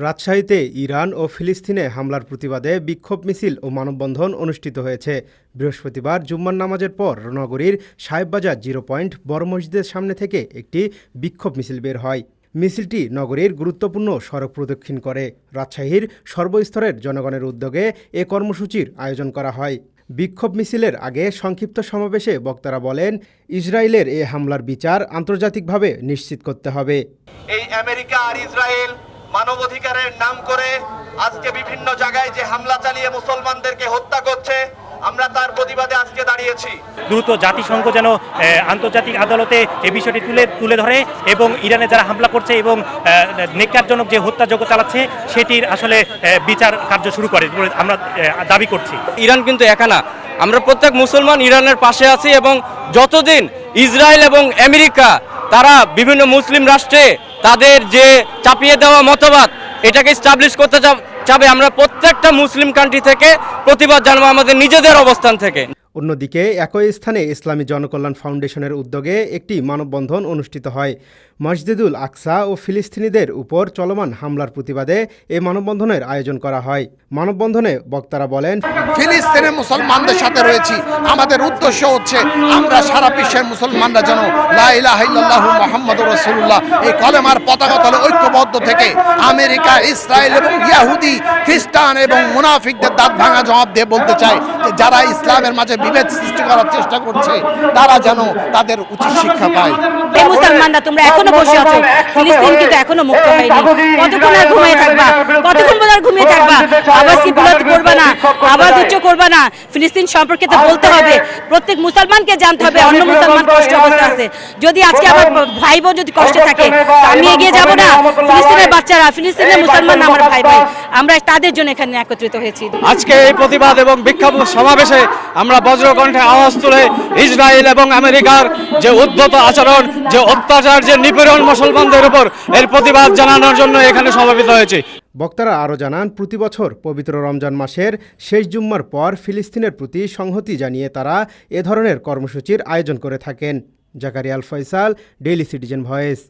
রাজশাহীতে ইরান ও ফিলিস্তিনে হামলার প্রতিবাদে বিক্ষোভ মিছিল ও মানববন্ধন অনুষ্ঠিত হয়েছে। বৃহস্পতিবার জুম্মার নামাজের পর নগরীর সাহেববাজার 0 পয়েন্ট বড় মসজিদের সামনে থেকে একটি বিক্ষোভ মিছিল বের হয়। মিছিলটি নগরীর গুরুত্বপূর্ণ সড়ক প্রদক্ষিণ করে। রাজশাহীর সর্বস্তরের জনগণের উদ্যোগে এ কর্মসূচির আয়োজন করা হয়। বিক্ষোভ মিছিলের আগে সংক্ষিপ্ত সমাবেশে বক্তারা বলেন, ইসরায়েলের এ হামলার বিচার আন্তর্জাতিকভাবে নিশ্চিত করতে হবে। এই আমেরিকা আর ইসরায়েল মানবাধিকারের নাম করে আজকে বিভিন্ন জায়গায় যে হামলা চালিয়ে মুসলমানদেরকে হত্যা করছে, আমরা তার প্রতিবাদে আজকে দাঁড়িয়েছি। দ্রুত জাতিসংঘ যেন আন্তর্জাতিক আদালতে এই বিষয়টি তুলে ধরে এবং ইরানে যারা হামলা করছে এবং নেককারজনক যে হত্যাযজ্ঞ চালাচ্ছে সেটির আসলে বিচার কার্য শুরু করে আমরা দাবি করছি। ইরান কিন্তু একা না, আমরা প্রত্যেক মুসলমান ইরানের পাশে আছি এবং যতদিন ইসরায়েল এবং আমেরিকা তারা বিভিন্ন মুসলিম রাষ্ট্রে তাদের যে চাপিয়ে দেওয়া মতবাদ এটাকে স্টাবলিশ করতে চাবে, আমরা প্রত্যেকটা মুসলিম কান্ট্রি থেকে প্রতিবাদ জানাবো আমাদের নিজেদের অবস্থান থেকে। অন্যদিকে একই স্থানে ইসলামী জনকল্যাণ ফাউন্ডেশনের উদ্যোগে একটি মানববন্ধন অনুষ্ঠিত হয়। মসজিদুল আকসা ও ফিলিস্তিনিদের উপর চলমান হামলার প্রতিবাদে এই মানববন্ধনের আয়োজন করা হয়। মানববন্ধনে বক্তারা বলেন, ফিলিস্তিনের মুসলমানদের সাথে রয়েছি। আমাদের উদ্দেশ্য হচ্ছে আমরা সারা বিশ্বের মুসলমানরা যেন লা ইলাহা ইল্লাল্লাহু মুহাম্মাদুর রাসূলুল্লাহ এই কলেমার পতাকা তলে ঐক্যবদ্ধ থেকে আমেরিকা, ইসরায়েল এবং ইহুদি, খ্রিস্টান এবং মুনাফিকদের দাঁত ভাঙা জবাব দিয়ে বলতে চাই যে যারা ইসলামের মাঝে বিভেদ সৃষ্টি করার চেষ্টা করছে তারা যেন তাদের উচিত শিক্ষা পায়। এই মুসলমানরা তোমরা এখনো বসে আছো, ফিলিস্তিন কিন্তু এখনো মুক্ত হয়নি। কতক্ষণ আর ঘুমিয়ে থাকবা? কতক্ষণ আর ঘুমিয়ে থাকবা? আওয়াজ কি বুলন্দ করবা না? আওয়াজ উচ্চ করবা না? ফিলিস্তিন সম্পর্কে তো বলতে হবে, প্রত্যেক মুসলমানকে জানতে হবে অন্য মুসলমান কষ্ট অবস্থা আছে। যদি আজকে আমার ভাই বোন যদি কষ্টে থাকে আমি এগিয়ে যাব না? ফিলিস্তিনের বাচ্চারা, ফিলিস্তিনের মুসলমান আমার ভাই ভাই, আমরা তাদের জন্য এখানে একত্রিত হয়েছি। আজকে এই প্রতিবাদ এবং বিক্ষোভ সমাবেশে আমরা বজ্রকণ্ঠে আওয়াজ তুলে ইসরায়েল এবং আমেরিকার যে উদ্ধত আচরণ, যে অত্যাচার, যে নিপীড়ন মুসলমানদের উপর, এর প্রতিবাদ জানানোর জন্য এখানে সমবেত হয়েছে। বক্তারা আরও জানান, প্রতি বছর পবিত্র রমজান মাসের শেষ জুম্মার পর ফিলিস্তিনের প্রতি সংহতি জানিয়ে তারা এ ধরনের কর্মসূচির আয়োজন করে থাকেন। জাকারিয়া আল ফয়সাল, ডেইলি সিটিজেন ভয়েস।